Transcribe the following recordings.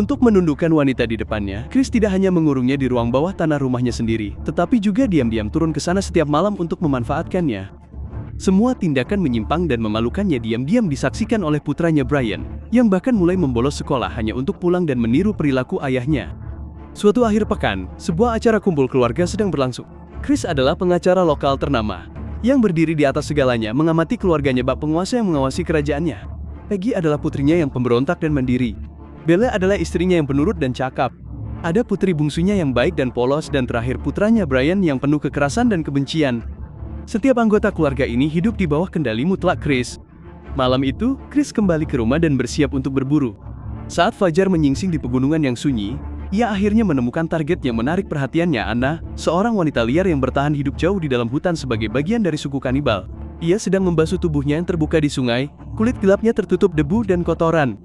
Untuk menundukkan wanita di depannya, Chris tidak hanya mengurungnya di ruang bawah tanah rumahnya sendiri, tetapi juga diam-diam turun ke sana setiap malam untuk memanfaatkannya. Semua tindakan menyimpang dan memalukannya diam-diam disaksikan oleh putranya Brian, yang bahkan mulai membolos sekolah hanya untuk pulang dan meniru perilaku ayahnya. Suatu akhir pekan, sebuah acara kumpul keluarga sedang berlangsung. Chris adalah pengacara lokal ternama, yang berdiri di atas segalanya mengamati keluarganya bak penguasa yang mengawasi kerajaannya. Peggy adalah putrinya yang pemberontak dan mandiri. Bella adalah istrinya yang penurut dan cakap. Ada putri bungsunya yang baik dan polos dan terakhir putranya Brian yang penuh kekerasan dan kebencian. Setiap anggota keluarga ini hidup di bawah kendali mutlak Chris. Malam itu, Chris kembali ke rumah dan bersiap untuk berburu. Saat fajar menyingsing di pegunungan yang sunyi, ia akhirnya menemukan target yang menarik perhatiannya, Anna, seorang wanita liar yang bertahan hidup jauh di dalam hutan sebagai bagian dari suku kanibal. Ia sedang membasuh tubuhnya yang terbuka di sungai, kulit gelapnya tertutup debu dan kotoran.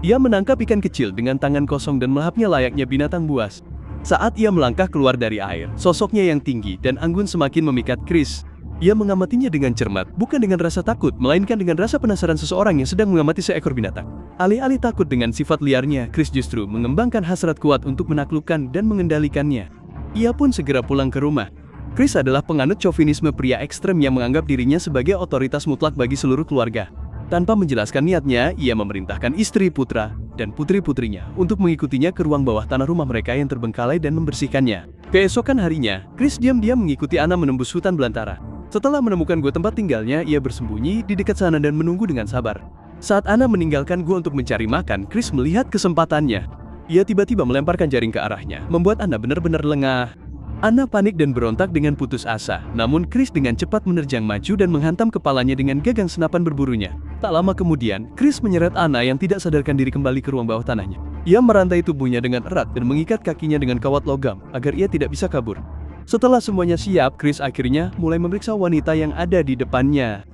Ia menangkap ikan kecil dengan tangan kosong dan melahapnya layaknya binatang buas. Saat ia melangkah keluar dari air, sosoknya yang tinggi dan anggun semakin memikat Chris. Ia mengamatinya dengan cermat, bukan dengan rasa takut, melainkan dengan rasa penasaran seseorang yang sedang mengamati seekor binatang. Alih-alih takut dengan sifat liarnya, Chris justru mengembangkan hasrat kuat untuk menaklukkan dan mengendalikannya. Ia pun segera pulang ke rumah. Chris adalah penganut chauvinisme pria ekstrem yang menganggap dirinya sebagai otoritas mutlak bagi seluruh keluarga. Tanpa menjelaskan niatnya, ia memerintahkan istri, putra, dan putri-putrinya untuk mengikutinya ke ruang bawah tanah rumah mereka yang terbengkalai dan membersihkannya. Keesokan harinya, Chris diam-diam mengikuti Anna menembus hutan belantara. Setelah menemukan gua tempat tinggalnya, ia bersembunyi di dekat sana dan menunggu dengan sabar. Saat Anna meninggalkan gua untuk mencari makan, Chris melihat kesempatannya. Ia tiba-tiba melemparkan jaring ke arahnya, membuat Anna benar-benar lengah. Anna panik dan berontak dengan putus asa, namun Chris dengan cepat menerjang maju dan menghantam kepalanya dengan gagang senapan berburunya. Tak lama kemudian, Chris menyeret Anna yang tidak sadarkan diri kembali ke ruang bawah tanahnya. Ia merantai tubuhnya dengan erat dan mengikat kakinya dengan kawat logam, agar ia tidak bisa kabur. Setelah semuanya siap, Chris akhirnya mulai memeriksa wanita yang ada di depannya.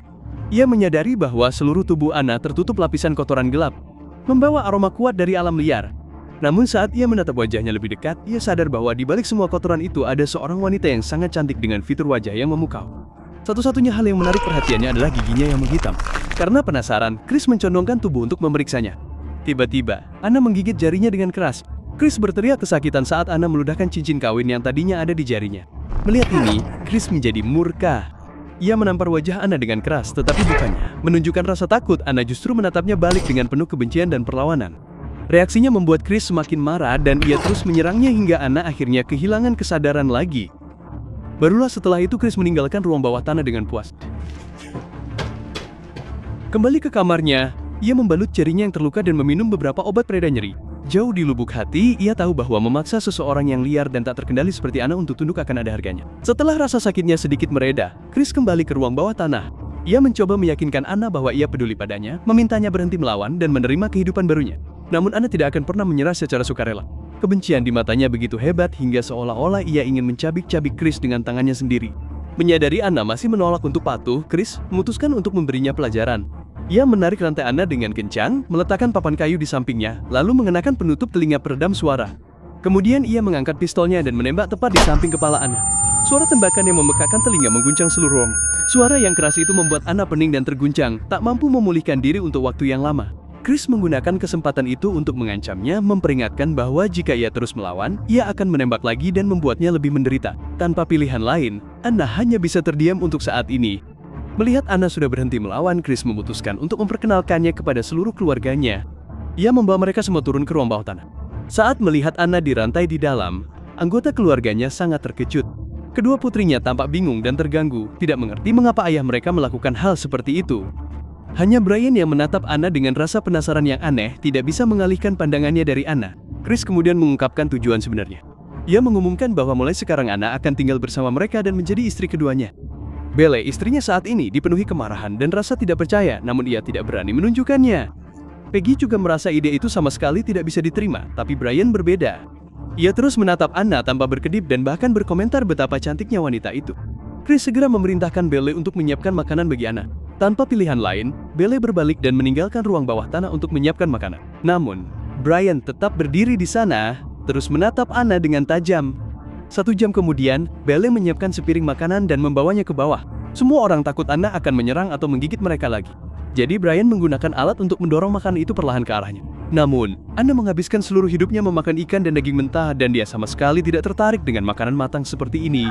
Ia menyadari bahwa seluruh tubuh Anna tertutup lapisan kotoran gelap, membawa aroma kuat dari alam liar. Namun saat ia menatap wajahnya lebih dekat, ia sadar bahwa di balik semua kotoran itu ada seorang wanita yang sangat cantik dengan fitur wajah yang memukau. Satu-satunya hal yang menarik perhatiannya adalah giginya yang menghitam. Karena penasaran, Chris mencondongkan tubuh untuk memeriksanya. Tiba-tiba, Anna menggigit jarinya dengan keras. Chris berteriak kesakitan saat Anna meludahkan cincin kawin yang tadinya ada di jarinya. Melihat ini, Chris menjadi murka. Ia menampar wajah Anna dengan keras, tetapi bukannya menunjukkan rasa takut, Anna justru menatapnya balik dengan penuh kebencian dan perlawanan. Reaksinya membuat Chris semakin marah dan ia terus menyerangnya hingga Anna akhirnya kehilangan kesadaran lagi. Barulah setelah itu Chris meninggalkan ruang bawah tanah dengan puas. Kembali ke kamarnya, ia membalut jarinya yang terluka dan meminum beberapa obat pereda nyeri. Jauh di lubuk hati, ia tahu bahwa memaksa seseorang yang liar dan tak terkendali seperti Anna untuk tunduk akan ada harganya. Setelah rasa sakitnya sedikit mereda, Chris kembali ke ruang bawah tanah. Ia mencoba meyakinkan Anna bahwa ia peduli padanya, memintanya berhenti melawan dan menerima kehidupan barunya. Namun Anna tidak akan pernah menyerah secara sukarela. Kebencian di matanya begitu hebat hingga seolah-olah ia ingin mencabik-cabik Chris dengan tangannya sendiri. Menyadari Anna masih menolak untuk patuh, Chris memutuskan untuk memberinya pelajaran. Ia menarik rantai Anna dengan kencang, meletakkan papan kayu di sampingnya, lalu mengenakan penutup telinga peredam suara. Kemudian ia mengangkat pistolnya dan menembak tepat di samping kepala Anna. Suara tembakan yang memekakan telinga mengguncang seluruh ruang. Suara yang keras itu membuat Anna pening dan terguncang, tak mampu memulihkan diri untuk waktu yang lama. Chris menggunakan kesempatan itu untuk mengancamnya, memperingatkan bahwa jika ia terus melawan, ia akan menembak lagi dan membuatnya lebih menderita. Tanpa pilihan lain, Anna hanya bisa terdiam untuk saat ini. Melihat Anna sudah berhenti melawan, Chris memutuskan untuk memperkenalkannya kepada seluruh keluarganya. Ia membawa mereka semua turun ke ruang bawah tanah. Saat melihat Anna dirantai di dalam, anggota keluarganya sangat terkejut. Kedua putrinya tampak bingung dan terganggu, tidak mengerti mengapa ayah mereka melakukan hal seperti itu. Hanya Brian yang menatap Anna dengan rasa penasaran yang aneh, tidak bisa mengalihkan pandangannya dari Anna. Chris kemudian mengungkapkan tujuan sebenarnya. Ia mengumumkan bahwa mulai sekarang Anna akan tinggal bersama mereka dan menjadi istri keduanya. Belle, istrinya saat ini dipenuhi kemarahan dan rasa tidak percaya, namun ia tidak berani menunjukkannya. Peggy juga merasa ide itu sama sekali tidak bisa diterima, tapi Brian berbeda. Ia terus menatap Anna tanpa berkedip dan bahkan berkomentar betapa cantiknya wanita itu. Chris segera memerintahkan Belle untuk menyiapkan makanan bagi Anna. Tanpa pilihan lain, Belle berbalik dan meninggalkan ruang bawah tanah untuk menyiapkan makanan. Namun, Brian tetap berdiri di sana, terus menatap Anna dengan tajam. 1 jam kemudian, Belle menyiapkan sepiring makanan dan membawanya ke bawah. Semua orang takut Anna akan menyerang atau menggigit mereka lagi. Jadi Brian menggunakan alat untuk mendorong makanan itu perlahan ke arahnya. Namun, Anna menghabiskan seluruh hidupnya memakan ikan dan daging mentah dan dia sama sekali tidak tertarik dengan makanan matang seperti ini.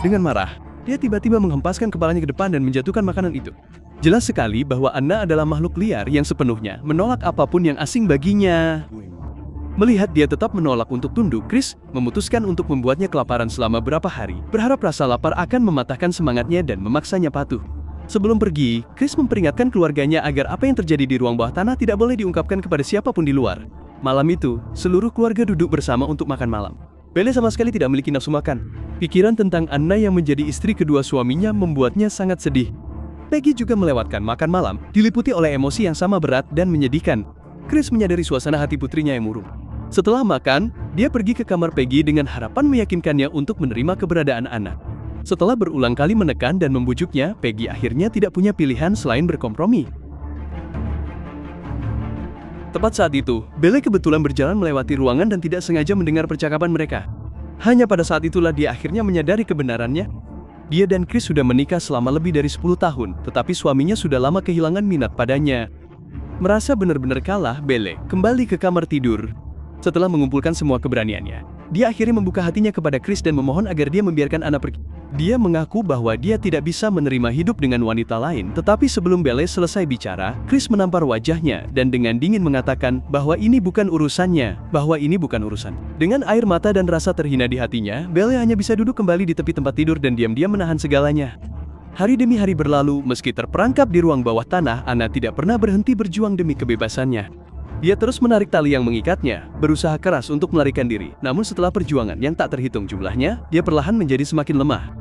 Dengan marah, dia tiba-tiba menghempaskan kepalanya ke depan dan menjatuhkan makanan itu. Jelas sekali bahwa Anna adalah makhluk liar yang sepenuhnya menolak apapun yang asing baginya. Melihat dia tetap menolak untuk tunduk, Chris memutuskan untuk membuatnya kelaparan selama beberapa hari, berharap rasa lapar akan mematahkan semangatnya dan memaksanya patuh. Sebelum pergi, Chris memperingatkan keluarganya agar apa yang terjadi di ruang bawah tanah tidak boleh diungkapkan kepada siapapun di luar. Malam itu, seluruh keluarga duduk bersama untuk makan malam. Belle sama sekali tidak memiliki nafsu makan. Pikiran tentang Anna yang menjadi istri kedua suaminya membuatnya sangat sedih. Peggy juga melewatkan makan malam, diliputi oleh emosi yang sama berat dan menyedihkan. Chris menyadari suasana hati putrinya yang murung. Setelah makan, dia pergi ke kamar Peggy dengan harapan meyakinkannya untuk menerima keberadaan Anna. Setelah berulang kali menekan dan membujuknya, Peggy akhirnya tidak punya pilihan selain berkompromi. Tepat saat itu, Belle kebetulan berjalan melewati ruangan dan tidak sengaja mendengar percakapan mereka. Hanya pada saat itulah dia akhirnya menyadari kebenarannya. Dia dan Chris sudah menikah selama lebih dari 10 tahun, tetapi suaminya sudah lama kehilangan minat padanya. Merasa benar-benar kalah, Belle kembali ke kamar tidur. Setelah mengumpulkan semua keberaniannya, dia akhirnya membuka hatinya kepada Chris dan memohon agar dia membiarkan Anna pergi. Dia mengaku bahwa dia tidak bisa menerima hidup dengan wanita lain, tetapi sebelum Belle selesai bicara, Chris menampar wajahnya dan dengan dingin mengatakan bahwa ini bukan urusannya, Dengan air mata dan rasa terhina di hatinya, Belle hanya bisa duduk kembali di tepi tempat tidur dan diam-diam menahan segalanya. Hari demi hari berlalu, meski terperangkap di ruang bawah tanah, Anna tidak pernah berhenti berjuang demi kebebasannya. Dia terus menarik tali yang mengikatnya, berusaha keras untuk melarikan diri. Namun setelah perjuangan yang tak terhitung jumlahnya, dia perlahan menjadi semakin lemah.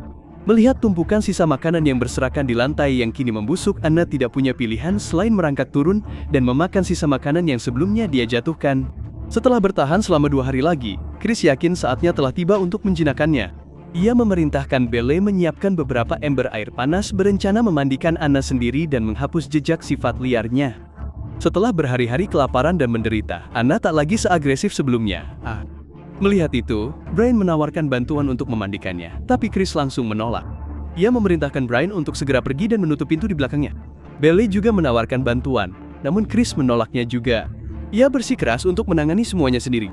Melihat tumpukan sisa makanan yang berserakan di lantai yang kini membusuk, Anna tidak punya pilihan selain merangkak turun dan memakan sisa makanan yang sebelumnya dia jatuhkan. Setelah bertahan selama 2 hari lagi, Chris yakin saatnya telah tiba untuk menjinakkannya. Ia memerintahkan Belle menyiapkan beberapa ember air panas berencana memandikan Anna sendiri dan menghapus jejak sifat liarnya. Setelah berhari-hari kelaparan dan menderita, Anna tak lagi seagresif sebelumnya. Melihat itu, Brian menawarkan bantuan untuk memandikannya, tapi Chris langsung menolak. Ia memerintahkan Brian untuk segera pergi dan menutup pintu di belakangnya. Belle juga menawarkan bantuan, namun Chris menolaknya juga. Ia bersikeras untuk menangani semuanya sendiri.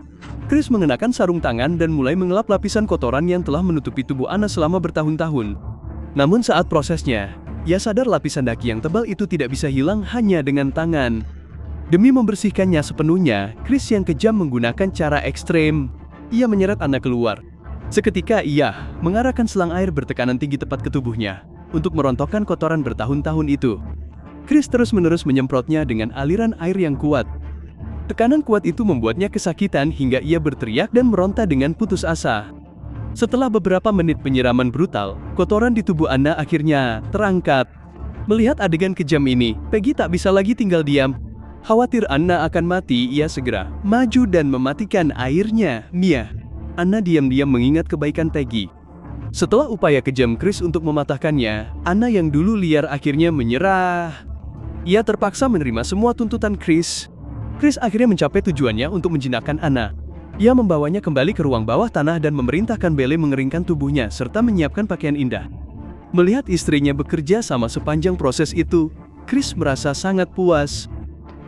Chris mengenakan sarung tangan dan mulai mengelap lapisan kotoran yang telah menutupi tubuh Anna selama bertahun-tahun. Namun saat prosesnya, ia sadar lapisan daki yang tebal itu tidak bisa hilang hanya dengan tangan. Demi membersihkannya sepenuhnya, Chris yang kejam menggunakan cara ekstrem. Ia menyeret Anna keluar. Seketika ia mengarahkan selang air bertekanan tinggi tepat ke tubuhnya untuk merontokkan kotoran bertahun-tahun itu. Chris terus-menerus menyemprotnya dengan aliran air yang kuat. Tekanan kuat itu membuatnya kesakitan hingga ia berteriak dan meronta dengan putus asa. Setelah beberapa menit penyiraman brutal, kotoran di tubuh Anna akhirnya terangkat. Melihat adegan kejam ini, Peggy tak bisa lagi tinggal diam. Khawatir Anna akan mati, ia segera maju dan mematikan airnya. Mia. Anna diam-diam mengingat kebaikan Peggy. Setelah upaya kejam Chris untuk mematahkannya, Anna yang dulu liar akhirnya menyerah. Ia terpaksa menerima semua tuntutan Chris. Chris akhirnya mencapai tujuannya untuk menjinakkan Anna. Ia membawanya kembali ke ruang bawah tanah dan memerintahkan Belle mengeringkan tubuhnya serta menyiapkan pakaian indah. Melihat istrinya bekerja sama sepanjang proses itu, Chris merasa sangat puas.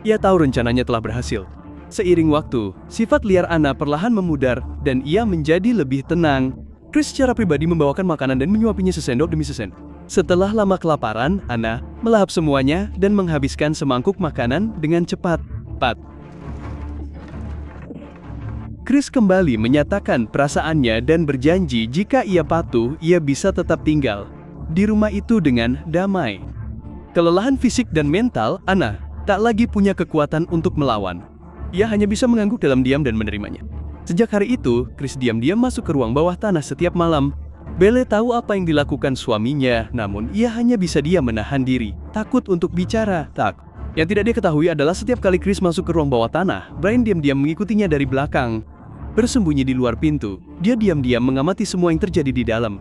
Ia tahu rencananya telah berhasil. Seiring waktu, sifat liar Anna perlahan memudar dan ia menjadi lebih tenang. Chris secara pribadi membawakan makanan dan menyuapinya sesendok demi sesendok. Setelah lama kelaparan, Anna melahap semuanya dan menghabiskan semangkuk makanan dengan cepat. Chris kembali menyatakan perasaannya dan berjanji jika ia patuh, ia bisa tetap tinggal di rumah itu dengan damai. Kelelahan fisik dan mental, Anna tak lagi punya kekuatan untuk melawan. Ia hanya bisa mengangguk dalam diam dan menerimanya. Sejak hari itu, Chris diam-diam masuk ke ruang bawah tanah setiap malam. Belle tahu apa yang dilakukan suaminya, namun ia hanya bisa diam menahan diri, takut untuk bicara. Yang tidak dia ketahui adalah setiap kali Chris masuk ke ruang bawah tanah, Brian diam-diam mengikutinya dari belakang. Bersembunyi di luar pintu, dia diam-diam mengamati semua yang terjadi di dalam.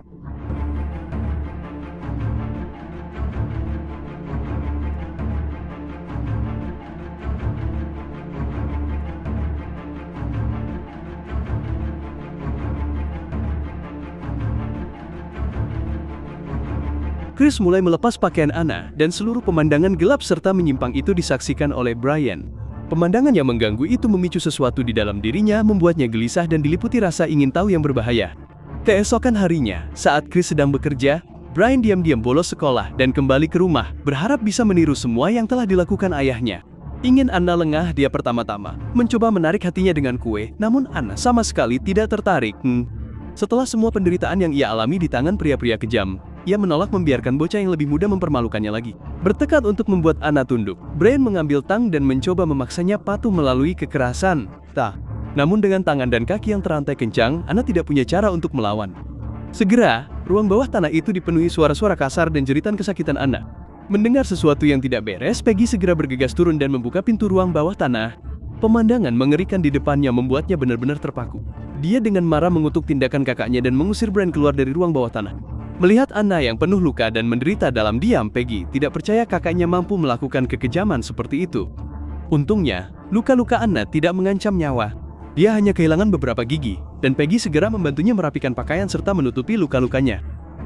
Chris mulai melepas pakaian Anna, dan seluruh pemandangan gelap serta menyimpang itu disaksikan oleh Brian. Pemandangan yang mengganggu itu memicu sesuatu di dalam dirinya, membuatnya gelisah dan diliputi rasa ingin tahu yang berbahaya. Keesokan harinya, saat Chris sedang bekerja, Brian diam-diam bolos sekolah dan kembali ke rumah, berharap bisa meniru semua yang telah dilakukan ayahnya. Ingin Anna lengah, dia pertama-tama mencoba menarik hatinya dengan kue, namun Anna sama sekali tidak tertarik. Setelah semua penderitaan yang ia alami di tangan pria-pria kejam, ia menolak membiarkan bocah yang lebih muda mempermalukannya lagi. Bertekad untuk membuat Anna tunduk, Brian mengambil tang dan mencoba memaksanya patuh melalui kekerasan. Namun dengan tangan dan kaki yang terantai kencang, Anna tidak punya cara untuk melawan. Segera, ruang bawah tanah itu dipenuhi suara-suara kasar dan jeritan kesakitan Anna. Mendengar sesuatu yang tidak beres, Peggy segera bergegas turun dan membuka pintu ruang bawah tanah. Pemandangan mengerikan di depannya membuatnya benar-benar terpaku. Dia dengan marah mengutuk tindakan kakaknya dan mengusir Brian keluar dari ruang bawah tanah. Melihat Anna yang penuh luka dan menderita dalam diam, Peggy tidak percaya kakaknya mampu melakukan kekejaman seperti itu. Untungnya, luka-luka Anna tidak mengancam nyawa. Dia hanya kehilangan beberapa gigi, dan Peggy segera membantunya merapikan pakaian serta menutupi luka-lukanya.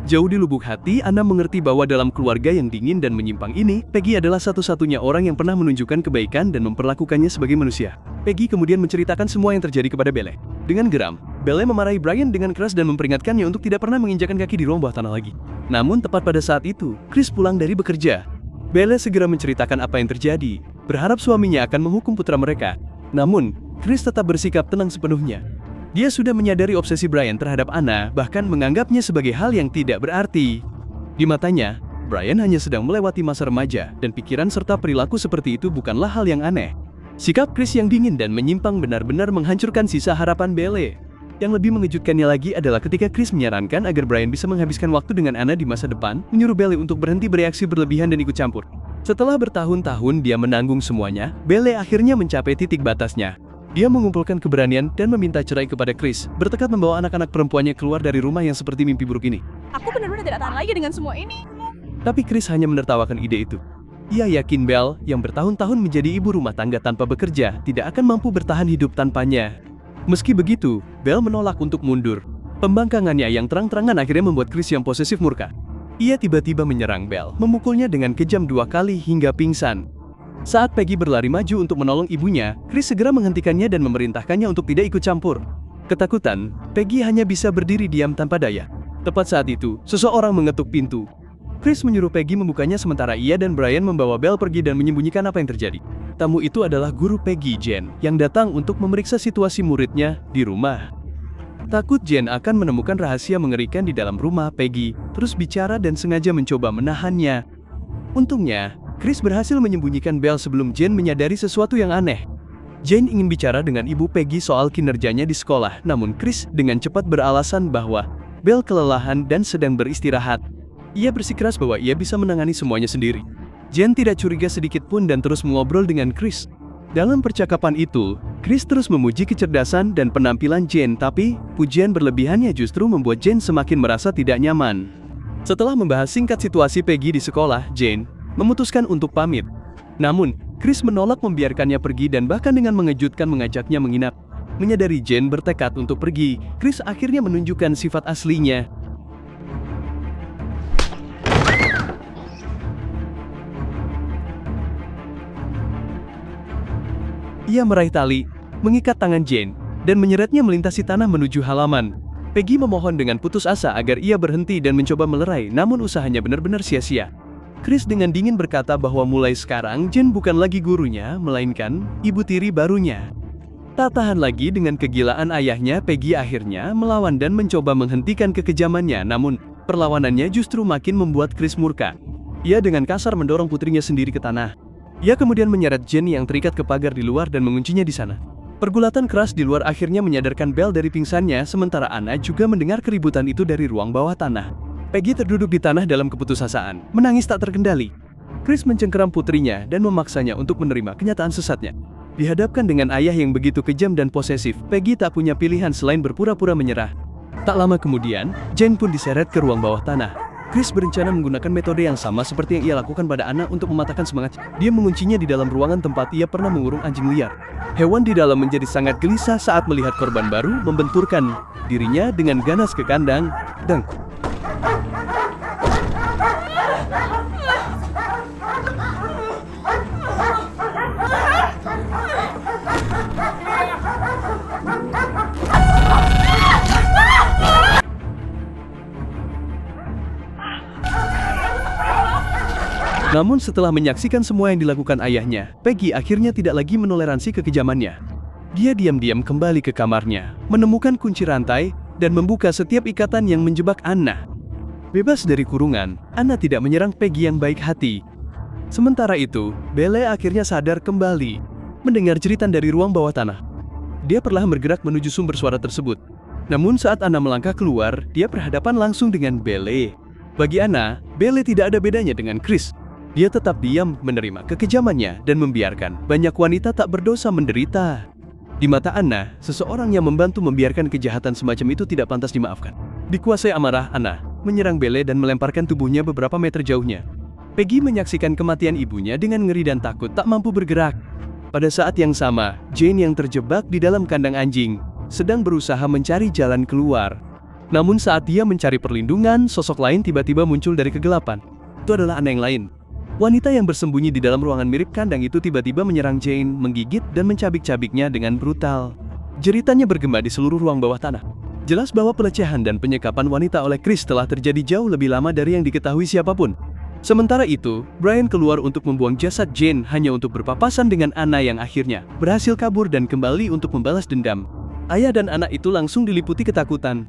Jauh di lubuk hati, Anna mengerti bahwa dalam keluarga yang dingin dan menyimpang ini, Peggy adalah satu-satunya orang yang pernah menunjukkan kebaikan dan memperlakukannya sebagai manusia. Peggy kemudian menceritakan semua yang terjadi kepada Belle. Dengan geram, Belle memarahi Brian dengan keras dan memperingatkannya untuk tidak pernah menginjakan kaki di ruang bawah tanah lagi. Namun tepat pada saat itu, Chris pulang dari bekerja. Belle segera menceritakan apa yang terjadi, berharap suaminya akan menghukum putra mereka. Namun, Chris tetap bersikap tenang sepenuhnya. Dia sudah menyadari obsesi Brian terhadap Anna, bahkan menganggapnya sebagai hal yang tidak berarti. Di matanya, Brian hanya sedang melewati masa remaja, dan pikiran serta perilaku seperti itu bukanlah hal yang aneh. Sikap Chris yang dingin dan menyimpang benar-benar menghancurkan sisa harapan Belle. Yang lebih mengejutkannya lagi adalah ketika Chris menyarankan agar Brian bisa menghabiskan waktu dengan Anna di masa depan, menyuruh Belle untuk berhenti bereaksi berlebihan dan ikut campur. Setelah bertahun-tahun dia menanggung semuanya, Belle akhirnya mencapai titik batasnya. Dia mengumpulkan keberanian dan meminta cerai kepada Chris, bertekad membawa anak-anak perempuannya keluar dari rumah yang seperti mimpi buruk ini. Aku benar-benar tidak tahan lagi dengan semua ini. Tapi Chris hanya menertawakan ide itu. Ia yakin Belle, yang bertahun-tahun menjadi ibu rumah tangga tanpa bekerja, tidak akan mampu bertahan hidup tanpanya. Meski begitu, Belle menolak untuk mundur. Pembangkangannya yang terang-terangan akhirnya membuat Chris yang posesif murka. Ia tiba-tiba menyerang Belle, memukulnya dengan kejam 2 kali hingga pingsan. Saat Peggy berlari maju untuk menolong ibunya, Chris segera menghentikannya dan memerintahkannya untuk tidak ikut campur. Ketakutan, Peggy hanya bisa berdiri diam tanpa daya. Tepat saat itu, seseorang mengetuk pintu. Chris menyuruh Peggy membukanya sementara ia dan Brian membawa Belle pergi dan menyembunyikan apa yang terjadi. Tamu itu adalah guru Peggy, Jen, yang datang untuk memeriksa situasi muridnya di rumah. Takut Jen akan menemukan rahasia mengerikan di dalam rumah Peggy, terus bicara dan sengaja mencoba menahannya. Untungnya, Chris berhasil menyembunyikan Belle sebelum Jen menyadari sesuatu yang aneh. Jen ingin bicara dengan ibu Peggy soal kinerjanya di sekolah, namun Chris dengan cepat beralasan bahwa Belle kelelahan dan sedang beristirahat. Ia bersikeras bahwa ia bisa menangani semuanya sendiri. Jen tidak curiga sedikit pun dan terus mengobrol dengan Chris. Dalam percakapan itu, Chris terus memuji kecerdasan dan penampilan Jen, tapi pujian berlebihannya justru membuat Jen semakin merasa tidak nyaman. Setelah membahas singkat situasi Peggy di sekolah, Jen memutuskan untuk pamit. Namun, Chris menolak membiarkannya pergi dan bahkan dengan mengejutkan mengajaknya menginap. Menyadari Jen bertekad untuk pergi, Chris akhirnya menunjukkan sifat aslinya. Ia meraih tali, mengikat tangan Jen, dan menyeretnya melintasi tanah menuju halaman. Peggy memohon dengan putus asa agar ia berhenti dan mencoba melerai, namun usahanya benar-benar sia-sia. Chris dengan dingin berkata bahwa mulai sekarang Jen bukan lagi gurunya, melainkan ibu tiri barunya. Tak tahan lagi dengan kegilaan ayahnya, Peggy akhirnya melawan dan mencoba menghentikan kekejamannya, namun perlawanannya justru makin membuat Chris murka. Ia dengan kasar mendorong putrinya sendiri ke tanah. Ia kemudian menyeret Jen yang terikat ke pagar di luar dan menguncinya di sana. Pergulatan keras di luar akhirnya menyadarkan Belle dari pingsannya, sementara Anna juga mendengar keributan itu dari ruang bawah tanah. Peggy terduduk di tanah dalam keputusasaan, menangis tak terkendali. Chris mencengkeram putrinya dan memaksanya untuk menerima kenyataan sesatnya. Dihadapkan dengan ayah yang begitu kejam dan posesif, Peggy tak punya pilihan selain berpura-pura menyerah. Tak lama kemudian, Jen pun diseret ke ruang bawah tanah. Chris berencana menggunakan metode yang sama seperti yang ia lakukan pada Anna untuk mematahkan semangat. Dia menguncinya di dalam ruangan tempat ia pernah mengurung anjing liar. Hewan di dalam menjadi sangat gelisah saat melihat korban baru, membenturkan dirinya dengan ganas ke kandang. Namun setelah menyaksikan semua yang dilakukan ayahnya, Peggy akhirnya tidak lagi menoleransi kekejamannya. Dia diam-diam kembali ke kamarnya, menemukan kunci rantai, dan membuka setiap ikatan yang menjebak Anna. Bebas dari kurungan, Anna tidak menyerang Peggy yang baik hati. Sementara itu, Belle akhirnya sadar kembali, mendengar jeritan dari ruang bawah tanah. Dia perlahan bergerak menuju sumber suara tersebut. Namun saat Anna melangkah keluar, dia berhadapan langsung dengan Belle. Bagi Anna, Belle tidak ada bedanya dengan Chris. Dia tetap diam menerima kekejamannya dan membiarkan banyak wanita tak berdosa menderita. Di mata Anna, seseorang yang membantu membiarkan kejahatan semacam itu tidak pantas dimaafkan. Dikuasai amarah, Anna menyerang Belle dan melemparkan tubuhnya beberapa meter jauhnya. Peggy menyaksikan kematian ibunya dengan ngeri dan takut tak mampu bergerak. Pada saat yang sama, Jane yang terjebak di dalam kandang anjing sedang berusaha mencari jalan keluar. Namun saat dia mencari perlindungan, sosok lain tiba-tiba muncul dari kegelapan. Itu adalah Anna yang lain. Wanita yang bersembunyi di dalam ruangan mirip kandang itu tiba-tiba menyerang Jane, menggigit dan mencabik-cabiknya dengan brutal. Jeritannya bergema di seluruh ruang bawah tanah. Jelas bahwa pelecehan dan penyekapan wanita oleh Chris telah terjadi jauh lebih lama dari yang diketahui siapapun. Sementara itu, Brian keluar untuk membuang jasad Jane hanya untuk berpapasan dengan Anna yang akhirnya berhasil kabur dan kembali untuk membalas dendam. Ayah dan anak itu langsung diliputi ketakutan.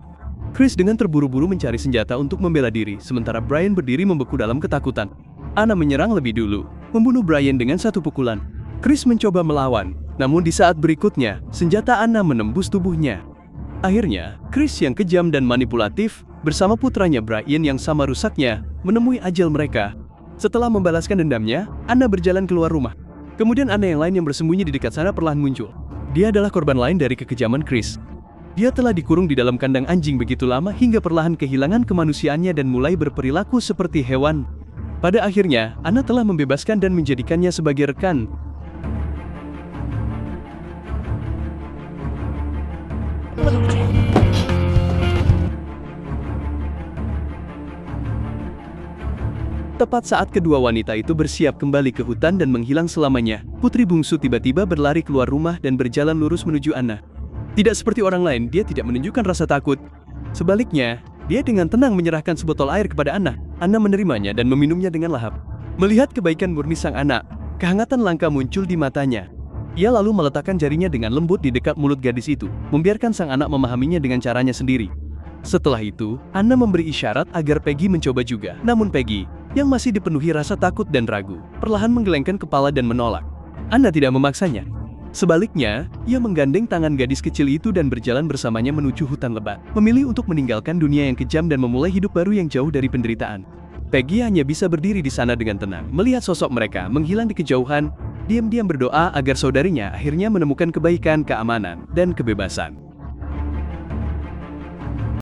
Chris dengan terburu-buru mencari senjata untuk membela diri, sementara Brian berdiri membeku dalam ketakutan. Anna menyerang lebih dulu, membunuh Brian dengan satu pukulan. Chris mencoba melawan, namun di saat berikutnya, senjata Anna menembus tubuhnya. Akhirnya, Chris yang kejam dan manipulatif, bersama putranya Brian yang sama rusaknya, menemui ajal mereka. Setelah membalaskan dendamnya, Anna berjalan keluar rumah. Kemudian Anna yang lain yang bersembunyi di dekat sana perlahan muncul. Dia adalah korban lain dari kekejaman Chris. Dia telah dikurung di dalam kandang anjing begitu lama hingga perlahan kehilangan kemanusiaannya dan mulai berperilaku seperti hewan. Pada akhirnya, Anna telah membebaskan dan menjadikannya sebagai rekan. Tepat saat kedua wanita itu bersiap kembali ke hutan dan menghilang selamanya, putri bungsu tiba-tiba berlari keluar rumah dan berjalan lurus menuju Anna. Tidak seperti orang lain, dia tidak menunjukkan rasa takut. Sebaliknya, dia dengan tenang menyerahkan sebotol air kepada Anna. Anna menerimanya dan meminumnya dengan lahap. Melihat kebaikan murni sang anak, kehangatan langka muncul di matanya. Ia lalu meletakkan jarinya dengan lembut di dekat mulut gadis itu, membiarkan sang anak memahaminya dengan caranya sendiri. Setelah itu, Anna memberi isyarat agar Peggy mencoba juga. Namun Peggy, yang masih dipenuhi rasa takut dan ragu, perlahan menggelengkan kepala dan menolak. Anna tidak memaksanya. Sebaliknya, ia menggandeng tangan gadis kecil itu dan berjalan bersamanya menuju hutan lebat, memilih untuk meninggalkan dunia yang kejam dan memulai hidup baru yang jauh dari penderitaan. Peggy hanya bisa berdiri di sana dengan tenang, melihat sosok mereka menghilang di kejauhan, diam-diam berdoa agar saudarinya akhirnya menemukan kebaikan, keamanan, dan kebebasan.